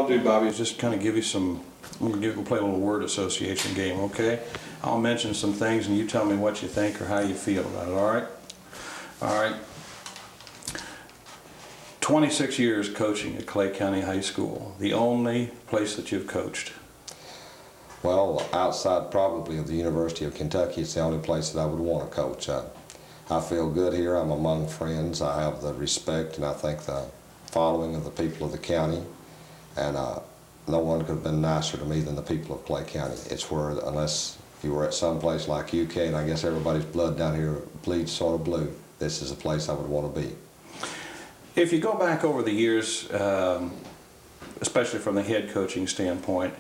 do, Bobby, is just kind of give you some, we'll play a little word association game, okay? I'll mention some things and you tell me what you think or how you feel about it, all right? All right. 26 years coaching at Clay County High School, the only place that you've coached. Well, outside probably of the University of Kentucky, it's the only place that I would want to coach. I feel good here. I'm among friends. I have the respect and I think the following of the people of the county. And no one could have been nicer to me than the people of Clay County. It's where, unless you were at some place like UK, and I guess everybody's blood down here bleeds sort of blue, this is a place I would want to be. If you go back over the years, especially from the head coaching standpoint,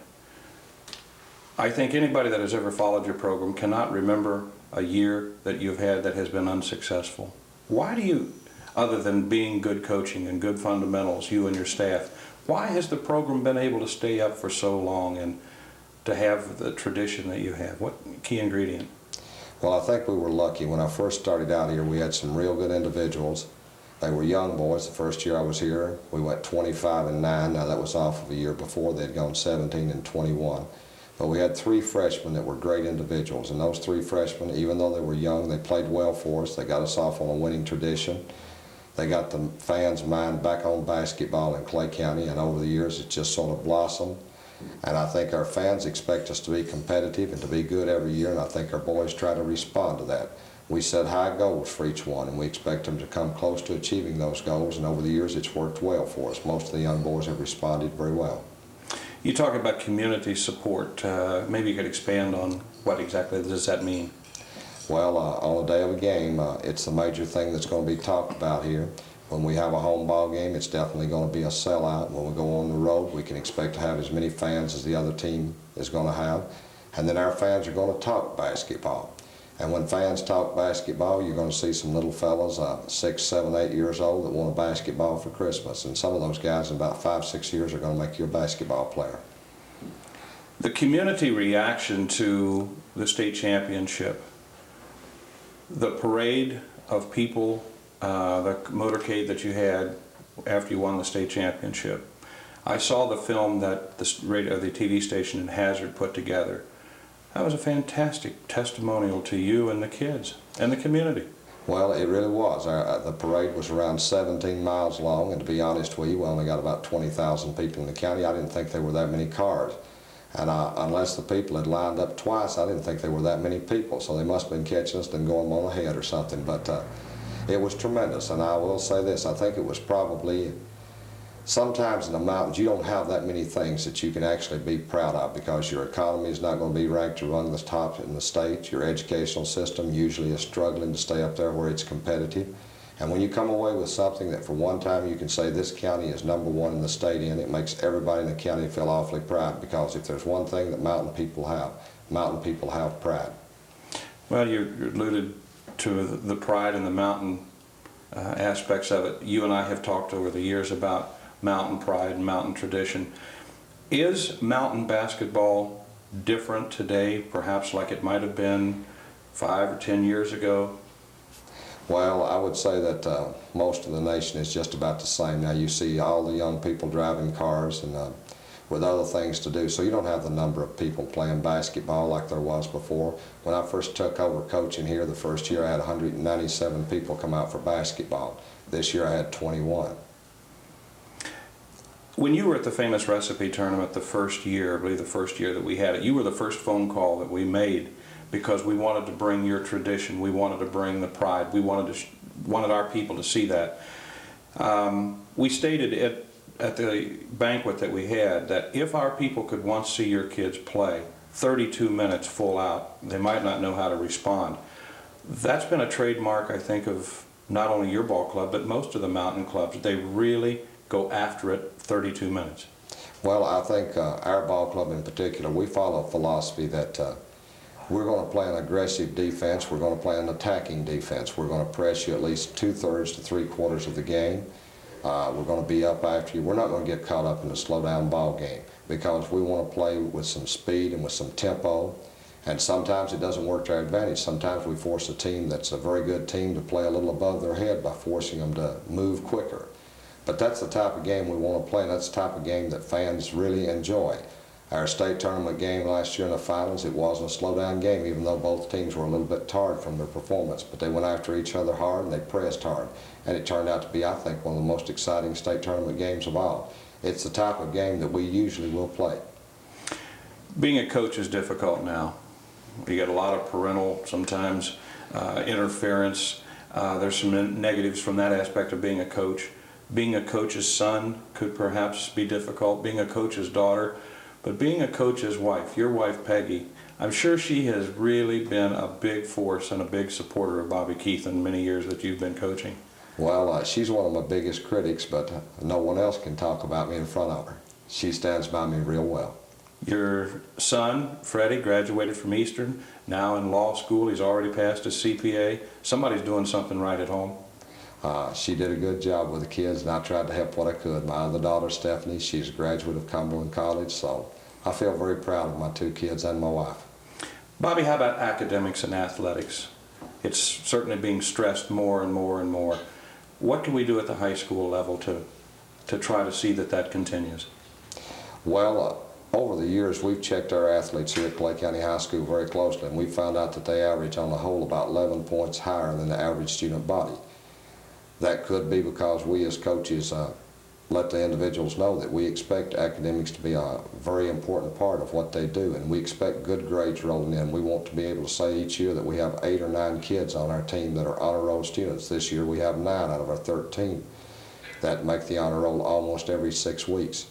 I think anybody that has ever followed your program cannot remember a year that you've had that has been unsuccessful. Why do you, other than being good coaching and good fundamentals, you and your staff, why has the program been able to stay up for so long and to have the tradition that you have? What key ingredient? Well, I think we were lucky. When I first started out here, we had some real good individuals. They were young boys. The first year I was here, we went 25-9. Now that was off of a year before. They'd gone 17-21. But we had 3 freshmen that were great individuals, and those 3 freshmen, even though they were young, they played well for us. They got us off on a winning tradition. They got the fans' mind back on basketball in Clay County, and over the years it just sort of blossomed. And I think our fans expect us to be competitive and to be good every year, and I think our boys try to respond to that. We set high goals for each one, and we expect them to come close to achieving those goals, and over the years it's worked well for us. Most of the young boys have responded very well. You talk about community support. Maybe you could expand on what exactly does that mean? Well, on the day of a game, it's the major thing that's going to be talked about here. When we have a home ball game, it's definitely going to be a sellout. When we go on the road, we can expect to have as many fans as the other team is going to have. And then our fans are going to talk basketball. And when fans talk basketball, you're going to see some little fellas, 6, 7, 8 years old, that want a basketball for Christmas. And some of those guys in about 5, 6 years are going to make you a basketball player. The community reaction to the state championship, the parade of people, the motorcade that you had after you won the state championship. I saw the film that the TV station in Hazard put together. That was a fantastic testimonial to you and the kids and the community. Well, it really was. The parade was around 17 miles long, and to be honest with you, we only got about 20,000 people in the county. I didn't think there were that many cars. And unless the people had lined up twice, I didn't think there were that many people. So they must have been catching us and going on ahead or something. But it was tremendous. And I will say this, I think it was probably, sometimes in the mountains you don't have that many things that you can actually be proud of, because your economy is not going to be ranked among the top in the state. Your educational system usually is struggling to stay up there where it's competitive. And when you come away with something that for one time you can say this county is #1 in the state in, it makes everybody in the county feel awfully proud, because if there's one thing that mountain people have pride. Well, you alluded to the pride and the mountain aspects of it. You and I have talked over the years about mountain pride and mountain tradition. Is mountain basketball different today, perhaps like it might have been 5 or 10 years ago? Well, I would say that most of the nation is just about the same. Now you see all the young people driving cars and with other things to do, so you don't have the number of people playing basketball like there was before. When I first took over coaching here, the first year I had 197 people come out for basketball. This year I had 21. When you were at the famous recipe tournament the first year, I believe the first year that we had it, you were the first phone call that we made, because we wanted to bring your tradition, we wanted to bring the pride, we wanted our people to see that. We stated at the banquet that we had that if our people could once see your kids play 32 minutes full out, they might not know how to respond. That's been a trademark, I think, of not only your ball club, but most of the mountain clubs. They really go after it 32 minutes. Well, I think our ball club in particular, we follow a philosophy that we're going to play an aggressive defense, we're going to play an attacking defense. We're going to press you at least 2/3 to 3/4 of the game. We're going to be up after you. We're not going to get caught up in a slow-down ball game, because we want to play with some speed and with some tempo. And sometimes it doesn't work to our advantage. Sometimes we force a team that's a very good team to play a little above their head by forcing them to move quicker. But that's the type of game we want to play, and that's the type of game that fans really enjoy. Our state tournament game last year in the finals, it wasn't a slow-down game, even though both teams were a little bit tired from their performance. But they went after each other hard, and they pressed hard. And it turned out to be, I think, one of the most exciting state tournament games of all. It's the type of game that we usually will play. Being a coach is difficult now. You get a lot of parental, sometimes, interference. There's some negatives from that aspect of being a coach. Being a coach's son could perhaps be difficult. Being a coach's daughter. But being a coach's wife, your wife Peggy, I'm sure she has really been a big force and a big supporter of Bobby Keith in many years that you've been coaching. Well, she's one of my biggest critics, but no one else can talk about me in front of her. She stands by me real well. Your son, Freddie, graduated from Eastern, now in law school. He's already passed his CPA. Somebody's doing something right at home. She did a good job with the kids, and I tried to help what I could. My other daughter, Stephanie, she's a graduate of Cumberland College, so I feel very proud of my two kids and my wife. Bobby, how about academics and athletics? It's certainly being stressed more and more and more. What can we do at the high school level to try to see that that continues? Well, over the years, we've checked our athletes here at Clay County High School very closely, and we found out that they average on the whole about 11 points higher than the average student body. That could be because we as coaches let the individuals know that we expect academics to be a very important part of what they do, and we expect good grades rolling in. We want to be able to say each year that we have 8 or 9 kids on our team that are honor roll students. This year we have 9 out of our 13 that make the honor roll almost every 6 weeks.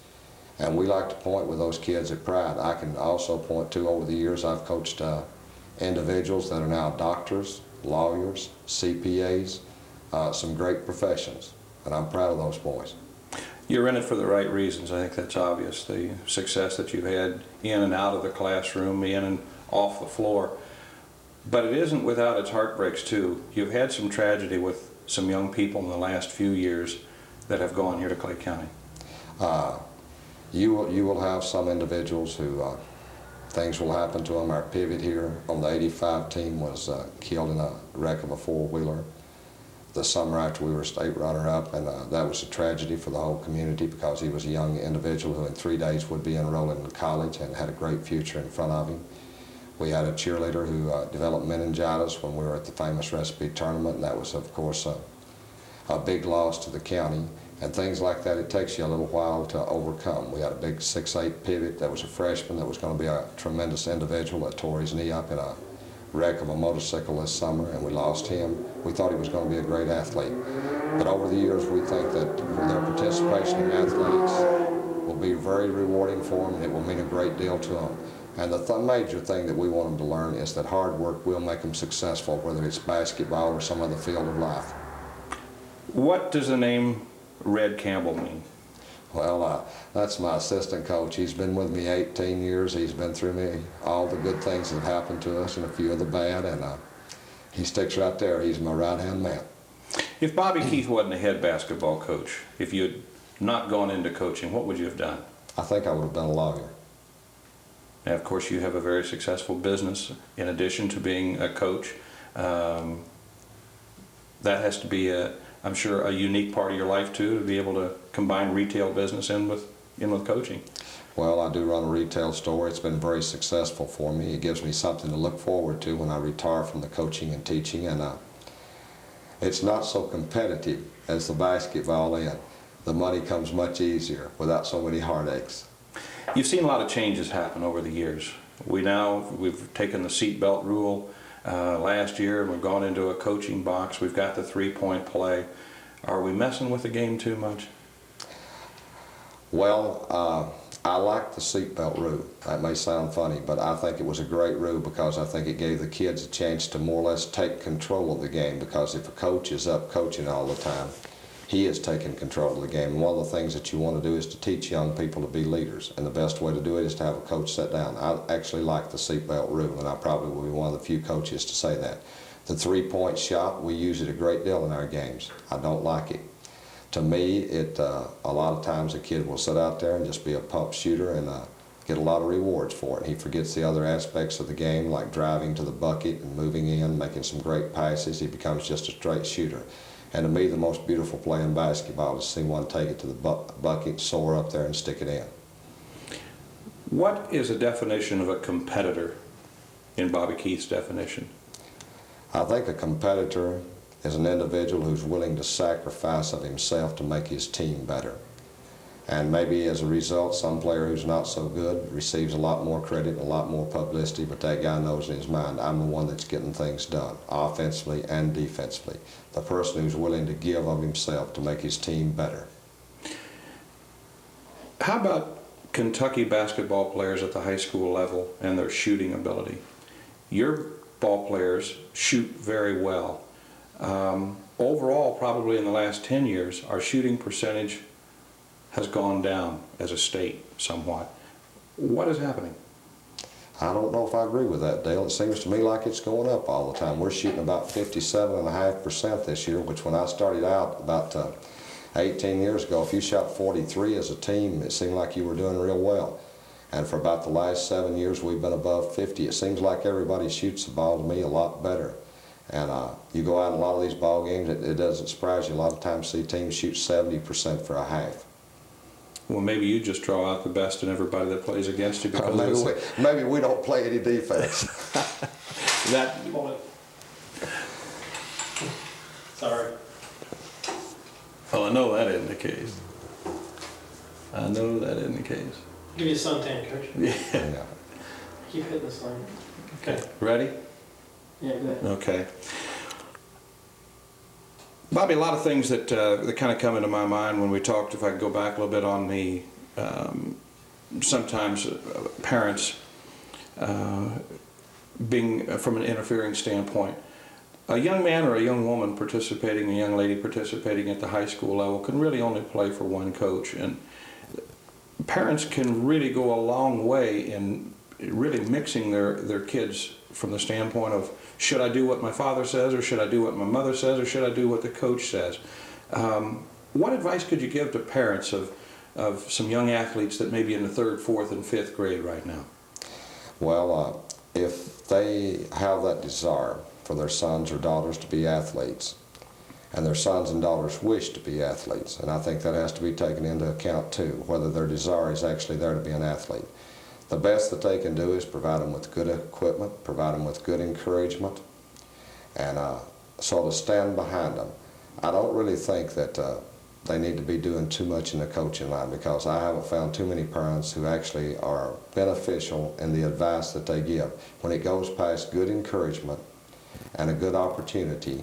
And we like to point with those kids at pride. I can also point to, over the years, I've coached individuals that are now doctors, lawyers, CPAs, some great professions, and I'm proud of those boys. You're in it for the right reasons. I think that's obvious. The success that you've had in and out of the classroom, in and off the floor. But it isn't without its heartbreaks, too. You've had some tragedy with some young people in the last few years that have gone here to Clay County. You will have some individuals who things will happen to them. Our pivot here on the 85 team was killed in a wreck of a four-wheeler the summer after we were state runner-up, and that was a tragedy for the whole community because he was a young individual who in 3 days would be enrolling in college and had a great future in front of him. We had a cheerleader who developed meningitis when we were at the famous recipe tournament, and that was, of course, a big loss to the county. And things like that, it takes you a little while to overcome. We had a big 6'8" pivot that was a freshman that was going to be a tremendous individual that tore his knee up in a wreck of a motorcycle this summer, and we lost him. We thought he was going to be a great athlete. But over the years, we think that their participation in athletics will be very rewarding for them, and it will mean a great deal to them. And the major thing that we want them to learn is that hard work will make them successful, whether it's basketball or some other field of life. What does the name Red Campbell mean? Well, that's my assistant coach. He's been with me 18 years. He's been through me all the good things that have happened to us and a few of the bad, and he sticks right there. He's my right-hand man. If Bobby Keith wasn't a head basketball coach, if you had not gone into coaching, what would you have done? I think I would have been a lawyer. Now, of course, you have a very successful business in addition to being a coach. That has to be, I'm sure, a unique part of your life, too, to be able to combine retail business in with coaching. Well, I do run a retail store. It's been very successful for me. It gives me something to look forward to when I retire from the coaching and teaching, and it's not so competitive as the basketball end. The money comes much easier without so many heartaches. You've seen a lot of changes happen over the years. We've taken the seatbelt rule last year, and we've gone into a coaching box. We've got the three-point play. Are we messing with the game too much? Well, I like the seatbelt rule. That may sound funny, but I think it was a great rule because I think it gave the kids a chance to more or less take control of the game, because if a coach is up coaching all the time, he is taking control of the game. And one of the things that you want to do is to teach young people to be leaders, and the best way to do it is to have a coach sit down. I actually like the seatbelt rule, and I probably will be one of the few coaches to say that. The three-point shot, we use it a great deal in our games. I don't like it. To me, a lot of times a kid will sit out there and just be a pump shooter and get a lot of rewards for it. He forgets the other aspects of the game, like driving to the bucket and moving in, making some great passes. He becomes just a straight shooter. And to me, the most beautiful play in basketball is to see one take it to the bucket, soar up there, and stick it in. What is a definition of a competitor in Bobby Keith's definition? I think a competitor is an individual who's willing to sacrifice of himself to make his team better. And maybe as a result, some player who's not so good receives a lot more credit, a lot more publicity, but that guy knows in his mind, I'm the one that's getting things done, offensively and defensively. The person who's willing to give of himself to make his team better. How about Kentucky basketball players at the high school level and their shooting ability? Your ball players shoot very well. Overall, probably in the last 10 years, our shooting percentage has gone down as a state somewhat. What is happening? I don't know if I agree with that, Dale. It seems to me like it's going up all the time. We're shooting about 57.5% this year, which when I started out about 18 years ago, if you shot 43 as a team, it seemed like you were doing real well. And for about the last 7 years, we've been above 50. It seems like everybody shoots the ball, to me, a lot better. And you go out in a lot of these ball games, it doesn't surprise you. A lot of times see teams shoot 70% for a half. Well, maybe you just draw out the best in everybody that plays against you because maybe we don't play any defense. that. Hold it. Sorry. Well, I know that isn't the case. I know that isn't the case. Give you a suntan, Coach. Yeah. Yeah. Keep hitting this line. Okay. Ready? Yeah, go ahead. Okay. Bobby, a lot of things that kind of come into my mind when we talked, if I could go back a little bit on the, sometimes parents being from an interfering standpoint. A young man or a young woman participating, a young lady participating at the high school level can really only play for one coach. And parents can really go a long way in really mixing their kids from the standpoint of, should I do what my father says, or should I do what my mother says, or should I do what the coach says? What advice could you give to parents of some young athletes that may be in the 3rd, 4th, and 5th grade right now? Well, if they have that desire for their sons or daughters to be athletes, and their sons and daughters wish to be athletes, and I think that has to be taken into account too, whether their desire is actually there to be an athlete. The best that they can do is provide them with good equipment, provide them with good encouragement, and sort of stand behind them. I don't really think that they need to be doing too much in the coaching line, because I haven't found too many parents who actually are beneficial in the advice that they give. When it goes past good encouragement and a good opportunity,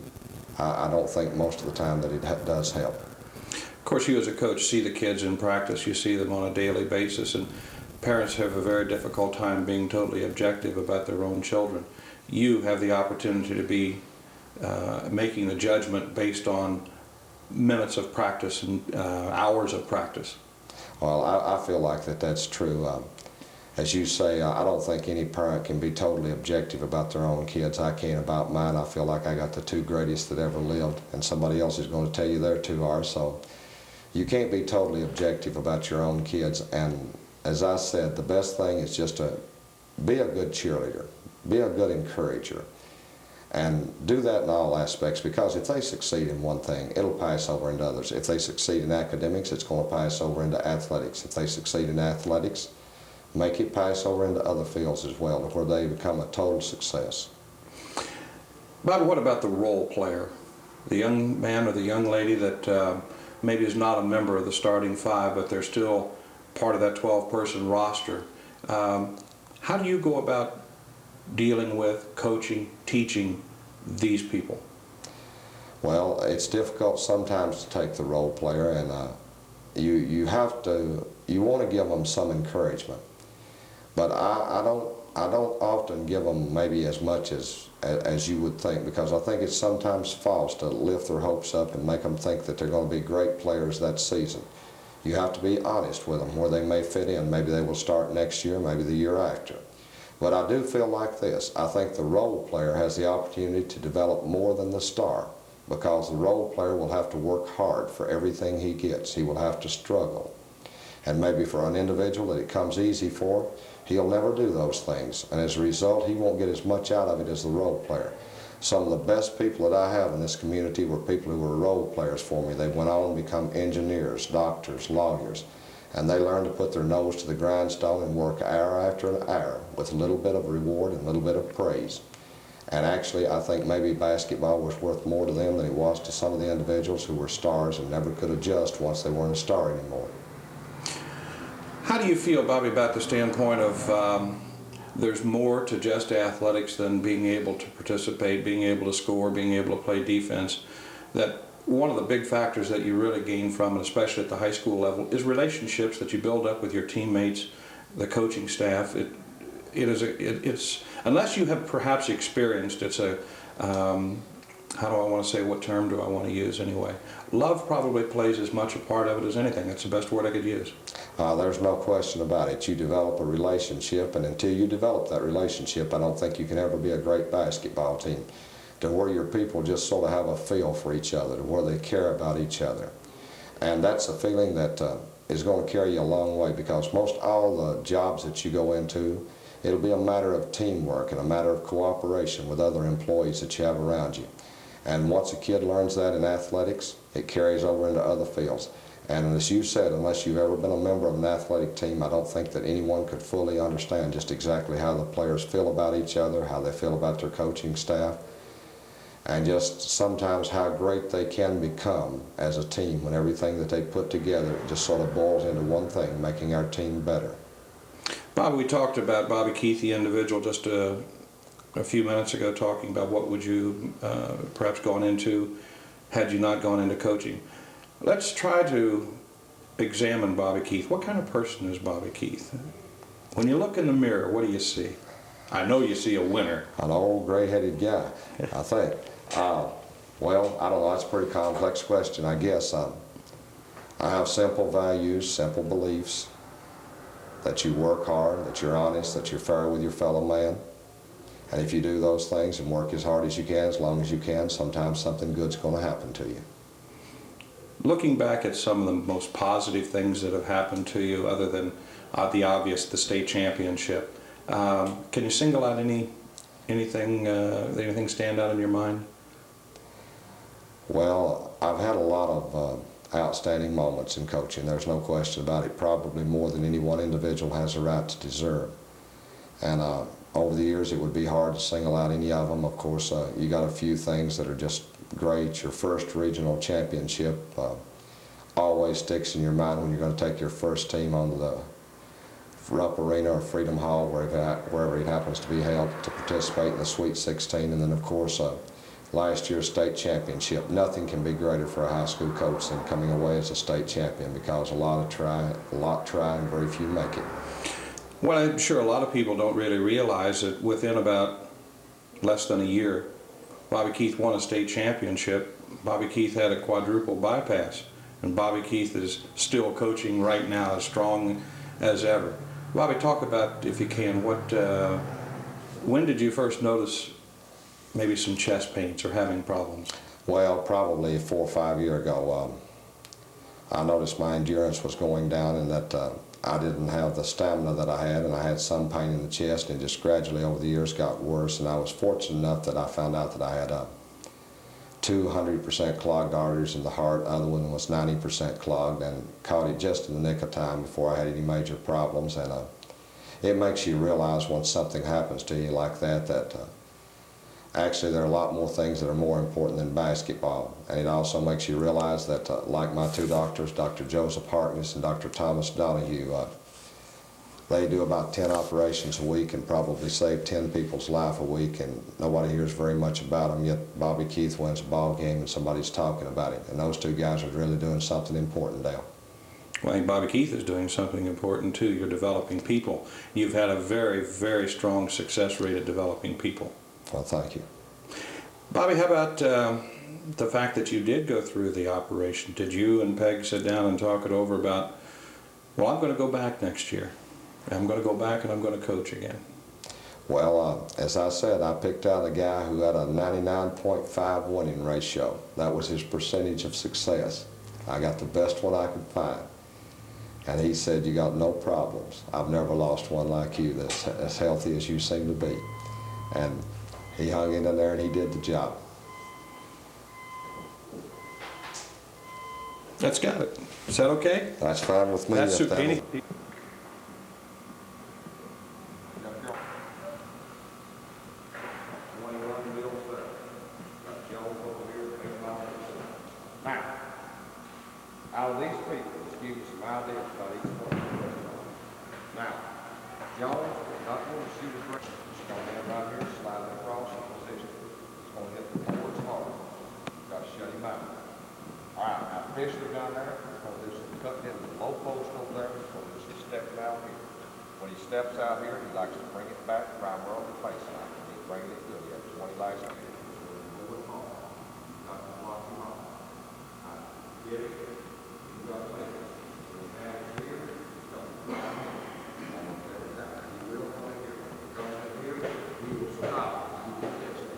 I don't think most of the time that it does help. Of course, you as a coach see the kids in practice, you see them on a daily basis, and parents have a very difficult time being totally objective about their own children. You have the opportunity to be making the judgment based on minutes of practice and hours of practice. Well, I feel like that's true. As you say, I don't think any parent can be totally objective about their own kids. I can't about mine. I feel like I got the 2 greatest that ever lived, and somebody else is going to tell you their 2 are. So you can't be totally objective about your own kids. And as I said, the best thing is just to be a good cheerleader, be a good encourager, and do that in all aspects, because if they succeed in one thing, it'll pass over into others. If they succeed in academics, it's going to pass over into athletics. If they succeed in athletics, make it pass over into other fields as well, to where they become a total success. Bobby, what about the role player? The young man or the young lady that maybe is not a member of the starting 5, but they're still part of that 12-person roster. How do you go about dealing with, coaching, teaching these people? Well, it's difficult sometimes to take the role player, and you want to give them some encouragement. But I don't often give them maybe as much as you would think, because I think it's sometimes false to lift their hopes up and make them think that they're going to be great players that season. You have to be honest with them where they may fit in. Maybe they will start next year, maybe the year after. But I do feel like this. I think the role player has the opportunity to develop more than the star, because the role player will have to work hard for everything he gets. He will have to struggle. And maybe for an individual that it comes easy for, he'll never do those things. And as a result, he won't get as much out of it as the role player. Some of the best people that I have in this community were people who were role players for me. They went on to become engineers, doctors, lawyers, and they learned to put their nose to the grindstone and work hour after an hour with a little bit of reward and a little bit of praise. And actually, I think maybe basketball was worth more to them than it was to some of the individuals who were stars and never could adjust once they weren't a star anymore. How do you feel, Bobby, about the standpoint of there's more to just athletics than being able to participate, being able to score, being able to play defense? That one of the big factors that you really gain from it, especially at the high school level, is relationships that you build up with your teammates, the coaching staff. It's unless you have perhaps experienced, it's a how do I want to say, what term do I want to use anyway? Love probably plays as much a part of it as anything. That's the best word I could use. There's no question about it. You develop a relationship, and until you develop that relationship, I don't think you can ever be a great basketball team. To where your people just sort of have a feel for each other, to where they care about each other. And that's a feeling that is going to carry you a long way, because most all the jobs that you go into, it'll be a matter of teamwork and a matter of cooperation with other employees that you have around you. And once a kid learns that in athletics, it carries over into other fields. And as you said, unless you've ever been a member of an athletic team, I don't think that anyone could fully understand just exactly how the players feel about each other, how they feel about their coaching staff, and just sometimes how great they can become as a team when everything that they put together just sort of boils into one thing, making our team better. Bobby, we talked about Bobby Keith, the individual, just a few minutes ago, talking about what would you perhaps gone into had you not gone into coaching. Let's try to examine Bobby Keith. What kind of person is Bobby Keith? When you look in the mirror, what do you see? I know you see a winner. An old gray-headed guy, I think. Well, I don't know, that's a pretty complex question, I guess. I have simple values, simple beliefs, that you work hard, that you're honest, that you're fair with your fellow man. And if you do those things and work as hard as you can, as long as you can, sometimes something good's going to happen to you. Looking back at some of the most positive things that have happened to you, other than the obvious, the state championship, can you single out anything stand out in your mind? Well, I've had a lot of outstanding moments in coaching. There's no question about it. Probably more than any one individual has a right to deserve. And over the years, it would be hard to single out any of them. Of course, you got a few things that are just great. Your first regional championship always sticks in your mind when you're going to take your first team onto the Rupp Arena or Freedom Hall, wherever it happens to be held, to participate in the Sweet 16. And then, of course, last year's state championship. Nothing can be greater for a high school coach than coming away as a state champion, because a lot try and very few make it. Well, I'm sure a lot of people don't really realize that within about less than a year, Bobby Keith won a state championship. Bobby Keith had a quadruple bypass, and Bobby Keith is still coaching right now as strong as ever. Bobby, talk about, if you can, when did you first notice maybe some chest pains or having problems? Well, probably 4 or 5 years ago, I noticed my endurance was going down, and that I didn't have the stamina that I had, and I had some pain in the chest, and just gradually over the years got worse. And I was fortunate enough that I found out that I had 200% clogged arteries in the heart. The other one was 90% clogged, and caught it just in the nick of time before I had any major problems. And it makes you realize when something happens to you like that, actually there are a lot more things that are more important than basketball. And it also makes you realize that, like my two doctors, Dr. Joseph Harkness and Dr. Thomas Donahue, they do about 10 operations a week and probably save 10 people's life a week, and nobody hears very much about them, yet Bobby Keith wins a ball game and somebody's talking about it. And those two guys are really doing something important, Dale. Well, I think Bobby Keith is doing something important too. You're developing people. You've had a very, very strong success rate at developing people. Well, thank you. Bobby, how about the fact that you did go through the operation? Did you and Peg sit down and talk it over about, well, I'm going to go back next year. I'm going to go back and I'm going to coach again? Well, as I said, I picked out a guy who had a 99.5 winning ratio. That was his percentage of success. I got the best one I could find. And he said, you got no problems. I've never lost one like you that's as healthy as you seem to be. And he hung in there and he did the job. That's got it. Is that okay? That's fine with me. That's if that'll- any. Now, out of these people, let's give you some ideas about each one. Now, Jones is not going to shoot a break. He's going to land right here, sliding across in position. He's going to hit the boards hard. Got to shut him out. All right, now Fisher down there, he's going to do some cutting into the low post over there. He's going to do some stepping out here. When he steps out here, he likes to bring it back primarily the face line. He's bringing it good. He has 20 lights on here. He's going to do it hard. Not to block him off. Get it? You got to make it. When you have it here, it's going to be almost every time. He will come in here. When he comes in here, he will stop. He will catch it.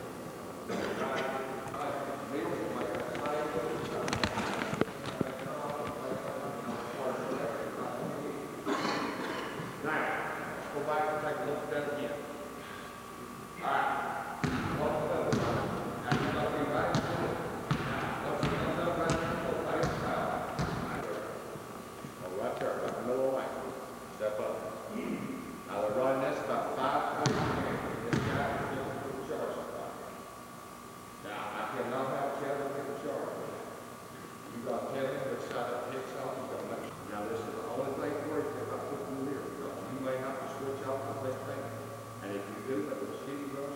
Mills will make that same shot. Now, let's go back and take a look at that again. All right. Right there, right in the middle of the lane. Step up. Now they're running this about 5 feet. This guy is just put the charge on top. Now, I cannot have Kevin get the charge. You got Kevin which side of the hits off, you got to make. Now this is the only thing for you if I put in the mirror, because you may have to switch off the big thing. And if you do, that will see you goes.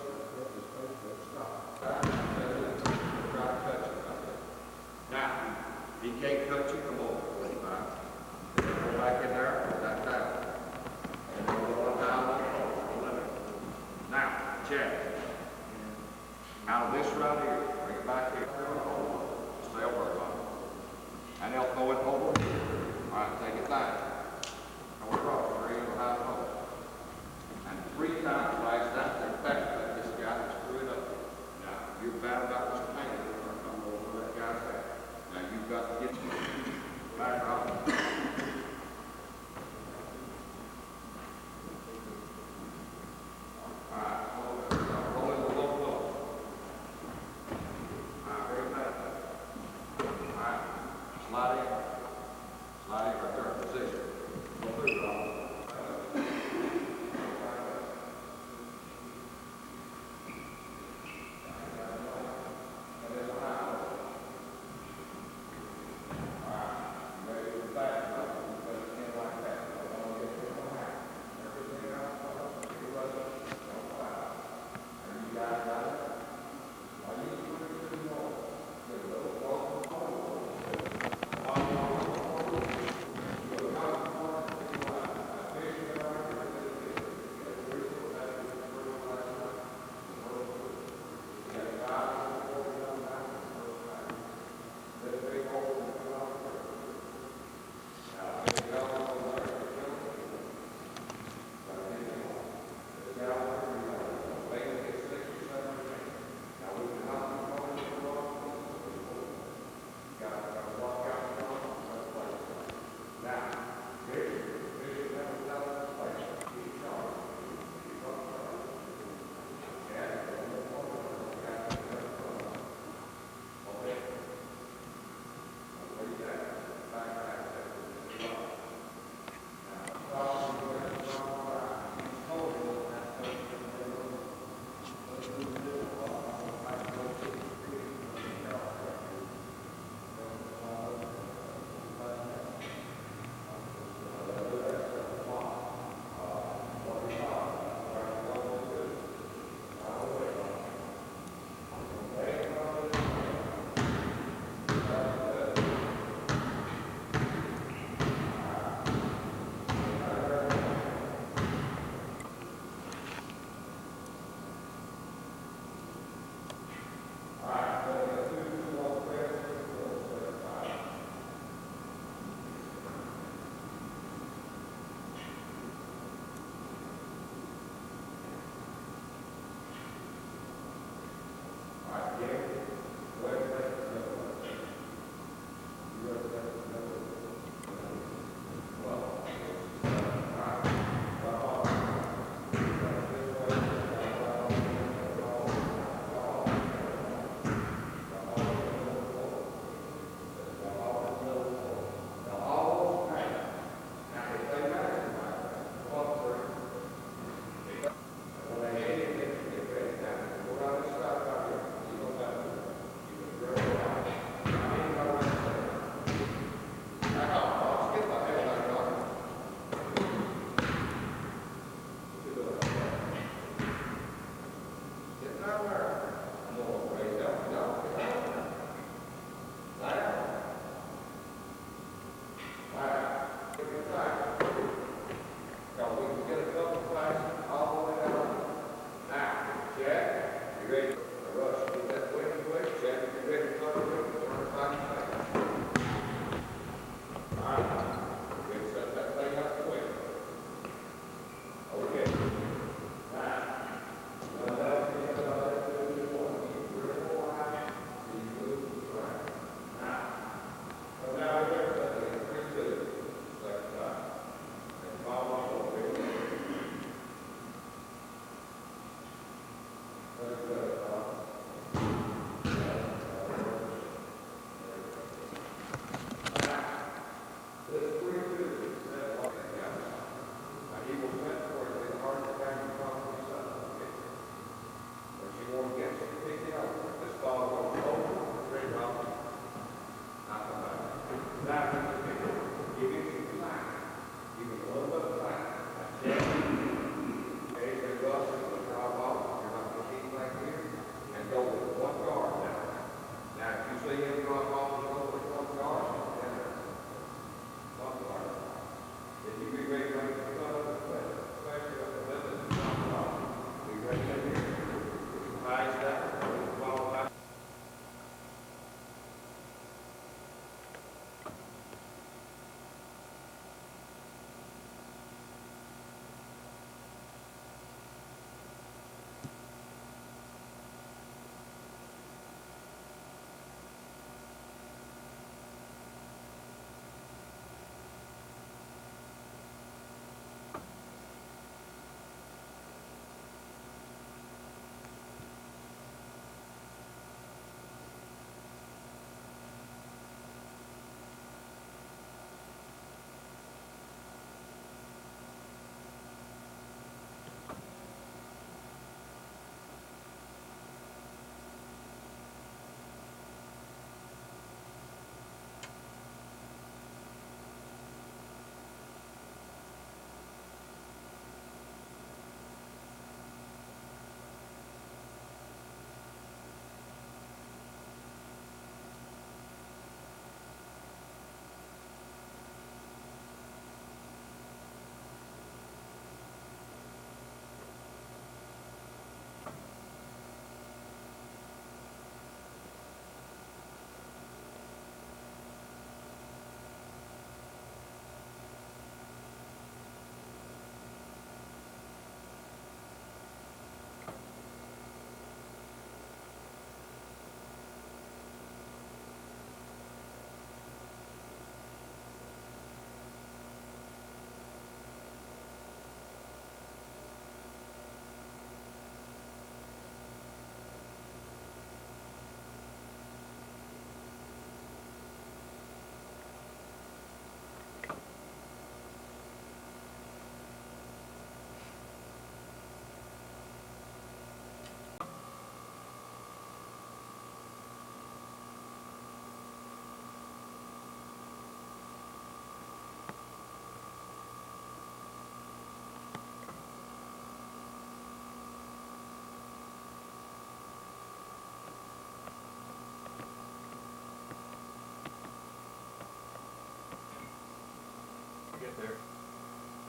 get there.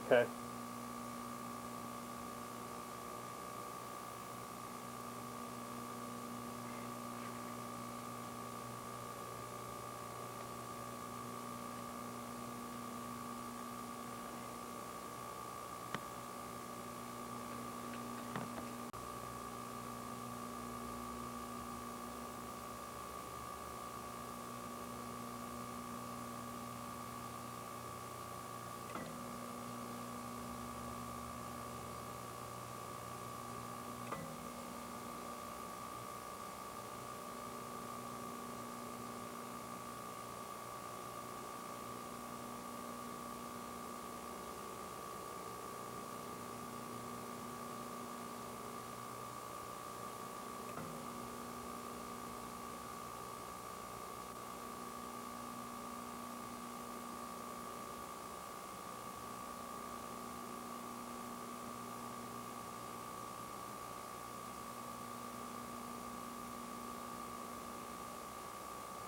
Okay.